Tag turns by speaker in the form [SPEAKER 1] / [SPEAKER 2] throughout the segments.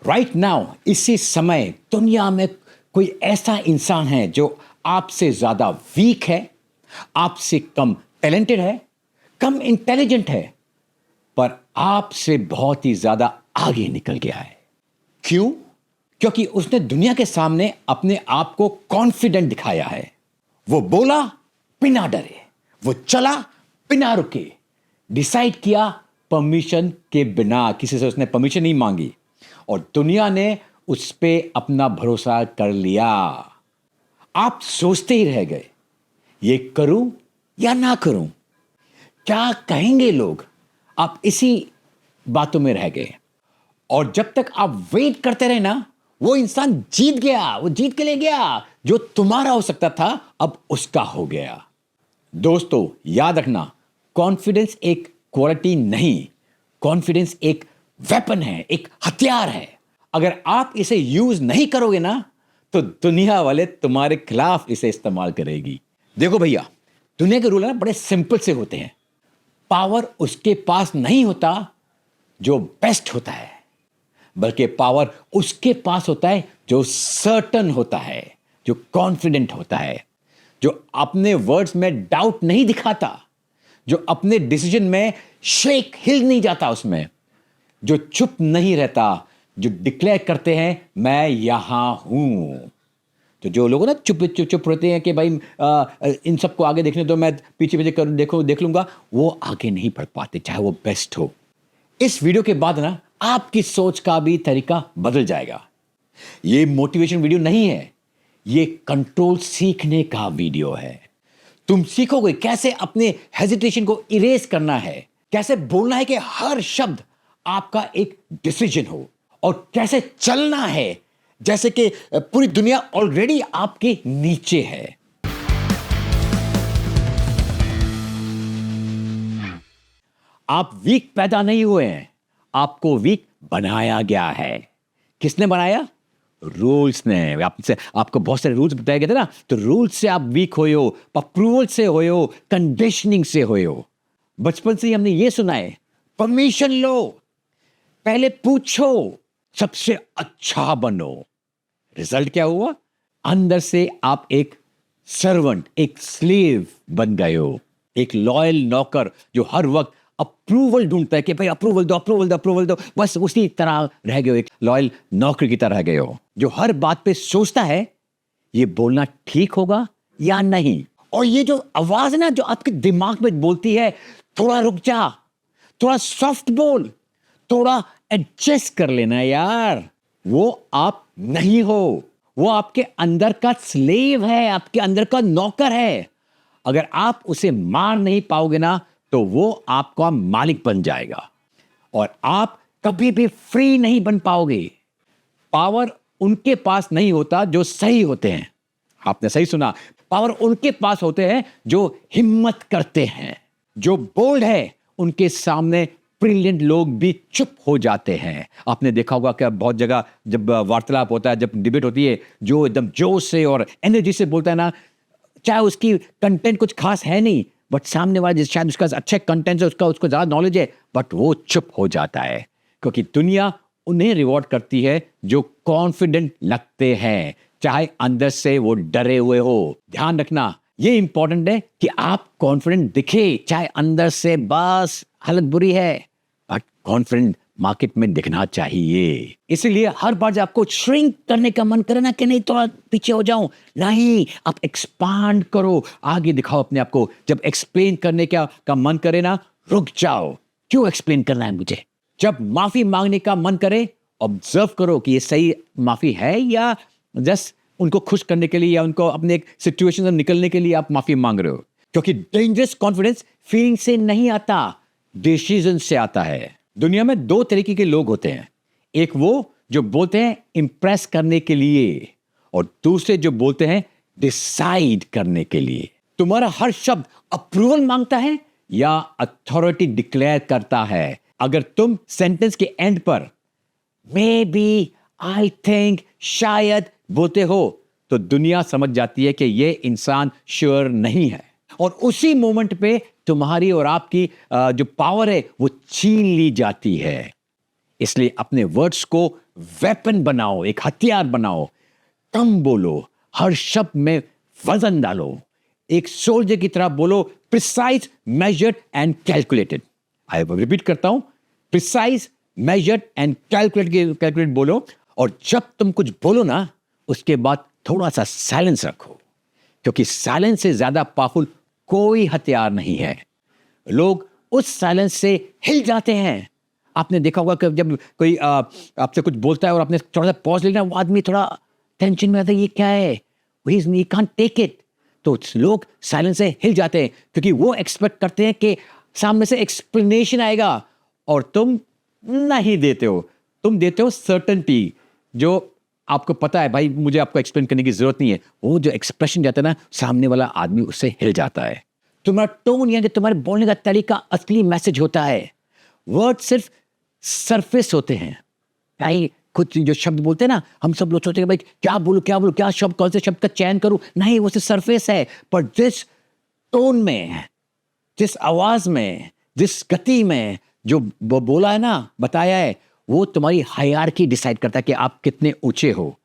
[SPEAKER 1] Right now इसी समय दुनिया में कोई ऐसा इंसान है जो आपसे ज्यादा वीक है, आपसे कम टैलेंटेड है, कम इंटेलिजेंट है, पर आपसे बहुत ही ज्यादा आगे निकल गया है। क्यों? क्योंकि उसने दुनिया के सामने अपने आप को कॉन्फिडेंट दिखाया है। वो बोला बिना डरे, वो चला बिना रुके, डिसाइड किया परमिशन के बिना, किसी से उसने परमिशन नहीं मांगी, और दुनिया ने उस पे अपना भरोसा कर लिया। आप सोचते ही रह गए, ये करूं या ना करूं, क्या कहेंगे लोग। आप इसी बातों में रह गए, और जब तक आप वेट करते रहे ना, वो इंसान जीत गया, वो जीत के ले गया। जो तुम्हारा हो सकता था अब उसका हो गया। दोस्तों याद रखना, कॉन्फिडेंस एक क्वालिटी नहीं, कॉन्फिडेंस एक वेपन है, एक हथियार है। अगर आप इसे यूज नहीं करोगे ना, तो दुनिया वाले तुम्हारे खिलाफ इसे इस्तेमाल करेगी। देखो भैया, दुनिया के रूल ना बड़े सिंपल से होते हैं। पावर उसके पास नहीं होता जो बेस्ट होता है, बल्कि पावर उसके पास होता है जो सर्टन होता है, जो कॉन्फिडेंट होता है, जो अपने वर्ड्स में डाउट नहीं दिखाता, जो अपने डिसीजन में शेक हिल नहीं जाता उसमें, जो चुप नहीं रहता, जो डिक्लेयर करते हैं मैं यहां हूं। तो जो लोग ना चुप चुप चुप रहते हैं कि भाई इन सबको आगे देखने दो, मैं पीछे पीछे कर देख लूंगा, वो आगे नहीं बढ़ पाते, चाहे वो बेस्ट हो। इस वीडियो के बाद ना आपकी सोच का भी तरीका बदल जाएगा। ये मोटिवेशन वीडियो नहीं है, ये कंट्रोल सीखने का वीडियो है। तुम सीखोगे कैसे अपने हेजिटेशन को इरेज करना है, कैसे बोलना है कि हर शब्द आपका एक डिसीजन हो, और कैसे चलना है जैसे कि पूरी दुनिया ऑलरेडी आपके नीचे है। आप वीक पैदा नहीं हुए हैं, आपको वीक बनाया गया है। किसने बनाया? रूल्स ने। आपको बहुत सारे रूल्स बताए गए थे ना, तो रूल्स से आप वीक हुए हो, अप्रूवल से हुए हो, कंडीशनिंग से हुए हो। बचपन से ही हमने ये सुना है, परमिशन लो, पहले पूछो, सबसे अच्छा बनो। रिजल्ट क्या हुआ? अंदर से आप एक सर्वेंट, एक स्लेव बन गए हो, एक लॉयल नौकर जो हर वक्त अप्रूवल ढूंढता है कि भाई अप्रूवल दो, अप्रूवल दो, अप्रूवल दो। बस उसी तरह रह गए हो, एक लॉयल नौकर की तरह रह गए हो, जो हर बात पे सोचता है ये बोलना ठीक होगा या नहीं। और ये जो आवाज है ना, जो आपके दिमाग में बोलती है थोड़ा रुक जा, थोड़ा सॉफ्ट बोल, थोड़ा एडजस्ट कर लेना यार, वो आप नहीं हो। वो आपके अंदर का स्लेव है, आपके अंदर का नौकर है। अगर आप उसे मार नहीं पाओगे ना, तो वो आपका मालिक बन जाएगा, और आप कभी भी फ्री नहीं बन पाओगे। पावर उनके पास नहीं होता जो सही होते हैं। आपने सही सुना, पावर उनके पास होते हैं जो हिम्मत करते हैं, जो बोल्ड है। उनके सामने ब्रिलियंट लोग भी चुप हो जाते हैं। आपने देखा होगा कि बहुत जगह जब वार्तालाप होता है, जब डिबेट होती है, जो एकदम जोश से और एनर्जी से बोलता है ना, चाहे उसकी कंटेंट कुछ खास है नहीं, बट सामने वाला शायद उसका अच्छे कंटेंट है, उसको ज्यादा नॉलेज है, बट वो चुप हो जाता है। क्योंकि दुनिया उन्हें रिवॉर्ड करती है जो कॉन्फिडेंट लगते हैं, चाहे अंदर से वो डरे हुए हो। ध्यान रखना, ये इंपॉर्टेंट है कि आप कॉन्फिडेंट दिखे, चाहे अंदर से बस हालत बुरी है, बट कॉन्फिडेंट मार्केट में दिखना चाहिए। इसलिए हर बार जब आपको श्रिंक करने का मन करे ना कि नहीं थोड़ा पीछे हो जाऊं, नहीं, आप एक्सपांड करो, आगे दिखाओ अपने आप को। जब एक्सप्लेन करने का मन करे ना, रुक जाओ, क्यों एक्सप्लेन करना है मुझे। जब माफी मांगने का मन करे, ऑब्जर्व करो कि ये सही माफी है या जस्ट उनको खुश करने के लिए या उनको अपने एक सिचुएशन से निकलने के लिए आप माफी मांग रहे हो। क्योंकि डेंजरस कॉन्फिडेंस फीलिंग से नहीं आता, डिसीजन से आता है। दुनिया में दो तरीके के लोग होते हैं, एक वो जो बोलते हैं इंप्रेस करने के लिए, और दूसरे जो बोलते हैं डिसाइड करने के लिए। तुम्हारा हर शब्द अप्रूवल मांगता है या अथॉरिटी डिक्लेयर करता है? अगर तुम सेंटेंस के एंड पर मे बी, आई थिंक, शायद बोलते हो, तो दुनिया समझ जाती है कि ये इंसान श्योर नहीं है, और उसी मोमेंट पे तुम्हारी और आपकी जो पावर है वो छीन ली जाती है। इसलिए अपने वर्ड्स को वेपन बनाओ, एक हथियार बनाओ। कम बोलो, हर शब्द में वजन डालो, एक सोल्जर की तरह बोलो, precise, measured and calculated. I repeat करता हूं, प्रिसाइज, मेजर्ड एंड कैलकुलेट बोलो। और जब तुम कुछ बोलो ना, उसके बाद थोड़ा सा साइलेंस रखो, क्योंकि साइलेंस से ज्यादा पावरफुल कोई हथियार नहीं है। लोग उस साइलेंस से हिल जाते हैं। आपने देखा होगा कि जब कोई आपसे कुछ बोलता है और आपने थोड़ा सा पॉज लेना, वो आदमी थोड़ा टेंशन में आता है, ये क्या है, ही कांट टेक इट। तो लोग साइलेंस से हिल जाते हैं, क्योंकि वो एक्सपेक्ट करते हैं कि सामने से एक्सप्लेनेशन आएगा, और तुम नहीं देते हो। तुम देते हो सर्टेनिटी, जो आपको पता है भाई मुझे आपको एक्सप्लेन करने की जरूरत नहीं है। वो जो एक्सप्रेशन जाता है ना, सामने वाला आदमी उससे हिल जाता है। तुम्हारा टोन यानी तुम्हारे बोलने का तरीका असली मैसेज होता है। वर्ड सिर्फ सरफेस होते हैं। भाई कुछ जो शब्द बोलते हैं ना, हम सब लोग सोचते हैं भाई क्या बोलूं क्या बोलूं, क्या शब्द, कौन से शब्द का चयन करूं। नहीं, वो सिर्फ सरफेस है। पर जिस टोन में, जिस आवाज में, जिस गति में जो बोला है ना, बताया है, वो तुम्हारी हायरार्की डिसाइड करता है कि आप कितने ऊंचे हो।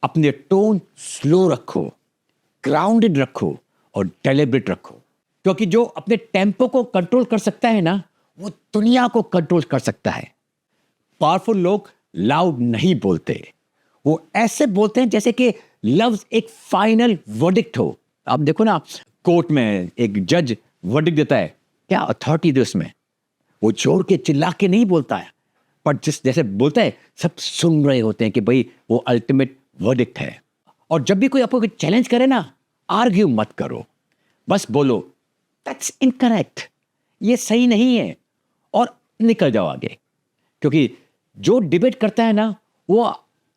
[SPEAKER 1] अपने टोन स्लो रखो, ग्राउंडेड रखो और डेलिब्रेट रखो, क्योंकि जो अपने टेम्पो को कंट्रोल कर सकता है ना, वो दुनिया को कंट्रोल कर सकता है। पावरफुल लोग लाउड नहीं बोलते, वो ऐसे बोलते हैं जैसे कि लफ्ज एक फाइनल वर्डिक्ट हो। आप देखो ना, कोर्ट में एक जज वर्डिक्ट देता है, क्या अथॉरिटी दे उसमें, वो जोर के चिल्ला के नहीं बोलता है, पर जिस जैसे बोलता है सब सुन रहे होते हैं कि भाई वो अल्टीमेट वर्डिक्ट है। और जब भी कोई आपको कोई चैलेंज करे ना, आर्ग्यू मत करो, बस बोलो दैट्स इनकरेक्ट, ये सही नहीं है, और निकल जाओ आगे। क्योंकि जो डिबेट करता है ना, वो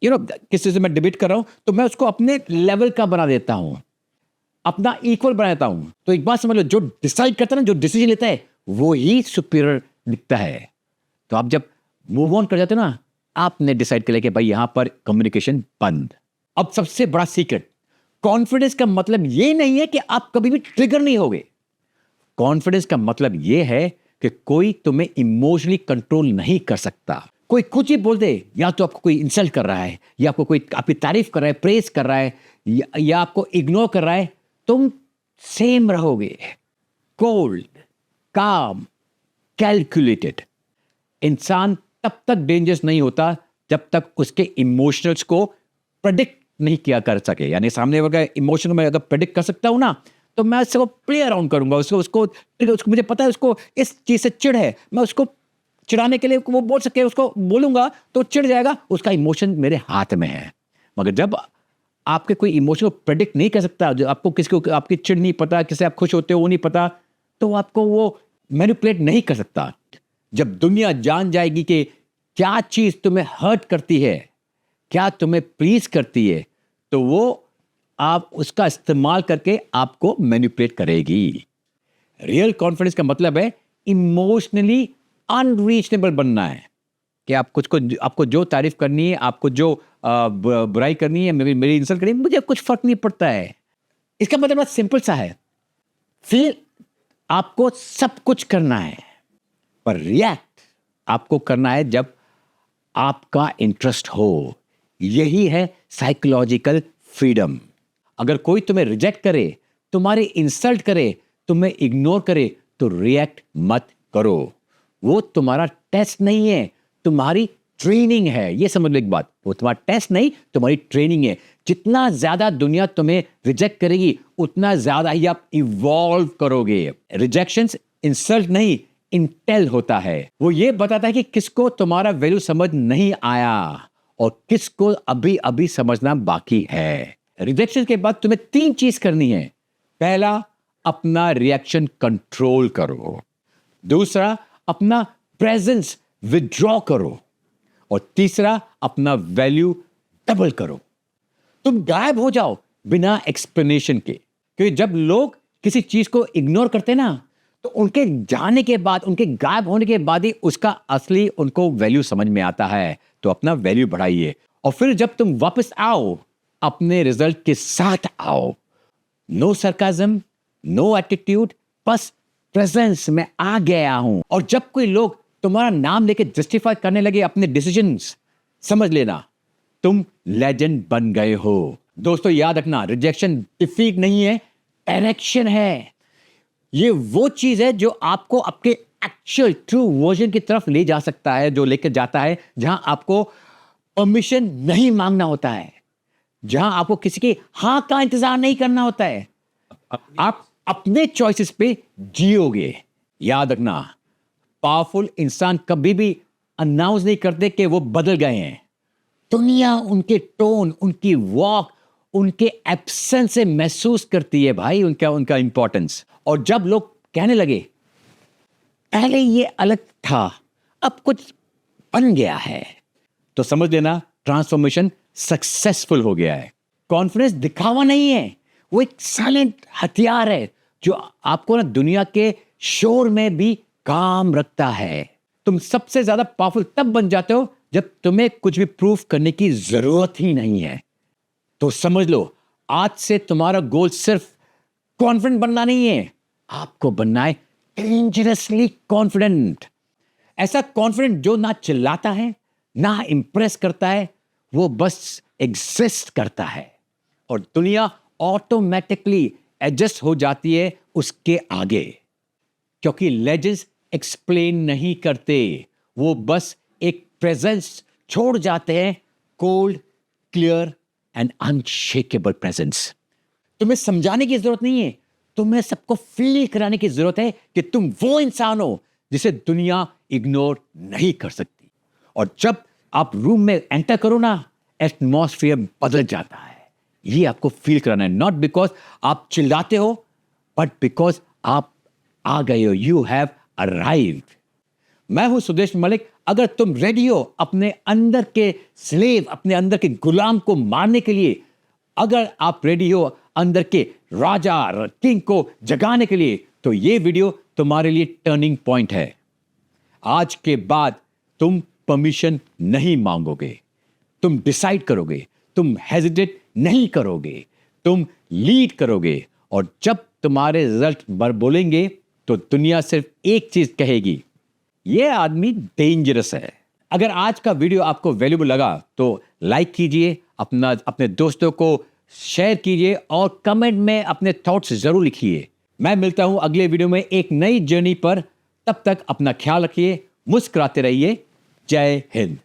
[SPEAKER 1] किसी से मैं डिबेट कर रहा हूं तो मैं उसको अपने लेवल का बना देता हूं, अपना इक्वल बना देता हूं। तो एक बात समझ लो, जो डिसाइड करता है ना, जो डिसीजन लेता है, वो ही सुपीरियर दिखता है। तो आप जब मूव ऑन कर जाते हो ना, आपने डिसाइड कर लिया कि भाई यहां पर कम्युनिकेशन बंद। अब सबसे बड़ा सीक्रेट, कॉन्फिडेंस का मतलब ये नहीं है कि आप कभी भी ट्रिगर नहीं होगे। कॉन्फिडेंस का मतलब ये है कि कोई तुम्हें इमोशनली कंट्रोल नहीं कर सकता। कोई कुछ ही बोल दे, या तो आपको कोई इंसल्ट कर रहा है, या आपको कोई आपकी तारीफ कर रहा है, प्रेज कर रहा है, या आपको इग्नोर कर रहा है, तुम सेम रहोगे, कोल्ड, काम, कैलकुलेटेड। इंसान तब तक डेंजरस नहीं होता जब तक उसके इमोशंस को प्रेडिक्ट नहीं किया कर सके। यानी सामने वाले का इमोशन में अगर प्रेडिक्ट कर सकता हूं ना, तो मैं उसको प्ले अराउंड करूंगा, उसको मुझे पता है उसको इस चीज से चिढ़ है, मैं उसको चिढ़ाने के लिए वो बोल सके, उसको बोलूंगा तो चिढ़ जाएगा, उसका इमोशन मेरे हाथ में है। मगर जब आपके कोई इमोशन को प्रेडिक्ट नहीं कर सकता, जो आपको किसको आपकी चिढ़ नहीं पता, किससे आप खुश होते हो वो नहीं पता, तो आपको वो मैनिपुलेट नहीं कर सकता। जब दुनिया जान जाएगी कि क्या चीज तुम्हें हर्ट करती है, क्या तुम्हें प्लीज करती है, तो वो आप उसका इस्तेमाल करके आपको मैनिपुलेट करेगी। रियल कॉन्फिडेंस का मतलब है इमोशनली अनरीचनेबल बनना है, कि आप कुछ को, आपको जो तारीफ करनी है, आपको जो बुराई करनी है, मेरी इंसल्ट करनी है, मुझे कुछ फर्क नहीं पड़ता है। इसका मतलब बहुत सिंपल सा है, फिर आपको सब कुछ करना है, पर रिएक्ट आपको करना है जब आपका इंटरेस्ट हो। यही है साइकोलॉजिकल फ्रीडम। अगर कोई तुम्हें रिजेक्ट करे, तुम्हारी इंसल्ट करे, तुम्हें इग्नोर करे, तो रिएक्ट मत करो। वो तुम्हारा टेस्ट नहीं है, तुम्हारी ट्रेनिंग है। ये समझ लो एक बात, वो तुम्हारा टेस्ट नहीं, तुम्हारी ट्रेनिंग है। जितना ज्यादा दुनिया तुम्हें रिजेक्ट करेगी, उतना ज्यादा ही आप इवॉल्व करोगे। रिजेक्शंस इंसल्ट नहीं, इंटेल होता है। वो ये बताता है कि किसको तुम्हारा वैल्यू समझ नहीं आया और किसको अभी अभी समझना बाकी है। रिजेक्शन के बाद तुम्हें 3 चीज करनी है। पहला, अपना रिएक्शन कंट्रोल करो। दूसरा, अपना प्रेजेंस विड्रॉ करो। और तीसरा, अपना वैल्यू डबल करो। तुम गायब हो जाओ बिना एक्सप्लेनेशन के। क्योंकि जब लोग किसी चीज को इग्नोर करते हैं ना, तो उनके जाने के बाद, उनके गायब होने के बाद ही उसका असली उनको वैल्यू समझ में आता है। तो अपना वैल्यू बढ़ाइए, और फिर जब तुम वापस आओ, अपने रिजल्ट के साथ आओ। नो सरकाज़म, नो एटीट्यूड, बस प्रेजेंस में आ गया हूं। और जब कोई लोग तुम्हारा नाम लेके जस्टिफाई करने लगे अपने डिसीजंस, समझ लेना, तुम लेजेंड बन गए हो। दोस्तों याद रखना, रिजेक्शन डिफीट नहीं है, डायरेक्शन है। ये वो चीज है जो आपको आपके एक्चुअल ट्रू वर्जन की तरफ ले जा सकता है, जो लेकर जाता है जहां आपको परमिशन नहीं मांगना होता है, जहां आपको किसी की हां का इंतजार नहीं करना होता है। आप अपने चॉइसेस पे जियोगे। याद रखना, पावरफुल इंसान कभी भी अनाउंस नहीं करते कि वो बदल गए हैं। दुनिया उनके टोन, उनकी वॉक, उनके एब्सेंस से महसूस करती है भाई, उनका उनका इंपॉर्टेंस। और जब लोग कहने लगे पहले ये अलग था, अब कुछ बन गया है, तो समझ लेना ट्रांसफॉर्मेशन सक्सेसफुल हो गया है। कॉन्फिडेंस दिखावा नहीं है, वो एक साइलेंट हथियार है जो आपको ना दुनिया के शोर में भी काम रखता है। तुम सबसे ज्यादा पावरफुल तब बन जाते हो जब तुम्हें कुछ भी प्रूफ करने की जरूरत ही नहीं है। तो समझ लो, आज से तुम्हारा गोल सिर्फ कॉन्फिडेंट बनना नहीं है, आपको बनना है डेंजरसली कॉन्फिडेंट। ऐसा कॉन्फिडेंट जो ना चिल्लाता है, ना इंप्रेस करता है, वो बस एग्जिस्ट करता है और दुनिया ऑटोमेटिकली एडजस्ट हो जाती है उसके आगे। क्योंकि लेजेंड्स एक्सप्लेन नहीं करते, वो बस एक प्रेजेंस छोड़ जाते हैं, cold, clear and unshakeable presence. तुम्हें समझाने की जरूरत नहीं है, तुम्हें सबको फील कराने की जरूरत है कि तुम वो इंसान हो जिसे दुनिया इग्नोर नहीं कर सकती। और जब आप रूम में एंटर करो ना, एटमॉस्फेयर बदल जाता है। ये आपको फील कराना है, नॉट बिकॉज आप चिल्लाते हो, बट बिकॉज आप आ गए हो, यू हैव अराइव्ड। मैं हूं सुदेश मलिक। अगर तुम रेडी हो अपने अंदर के स्लेव, अपने अंदर के गुलाम को मारने के लिए, अगर आप रेडी हो अंदर के राजा किंग को जगाने के लिए, तो ये वीडियो तुम्हारे लिए टर्निंग पॉइंट है। आज के बाद तुम परमिशन नहीं मांगोगे, तुम डिसाइड करोगे, तुम हेजिटेट नहीं करोगे, तुम लीड करोगे। और जब तुम्हारे रिजल्ट बोलेंगे तो दुनिया सिर्फ एक चीज कहेगी, ये आदमी डेंजरस है। अगर आज का वीडियो आपको वैल्यूबल लगा तो लाइक कीजिए, अपने दोस्तों को शेयर कीजिए और कमेंट में अपने थॉट्स जरूर लिखिए। मैं मिलता हूं अगले वीडियो में एक नई जर्नी पर। तब तक अपना ख्याल रखिए, मुस्कुराते रहिए। जय हिंद।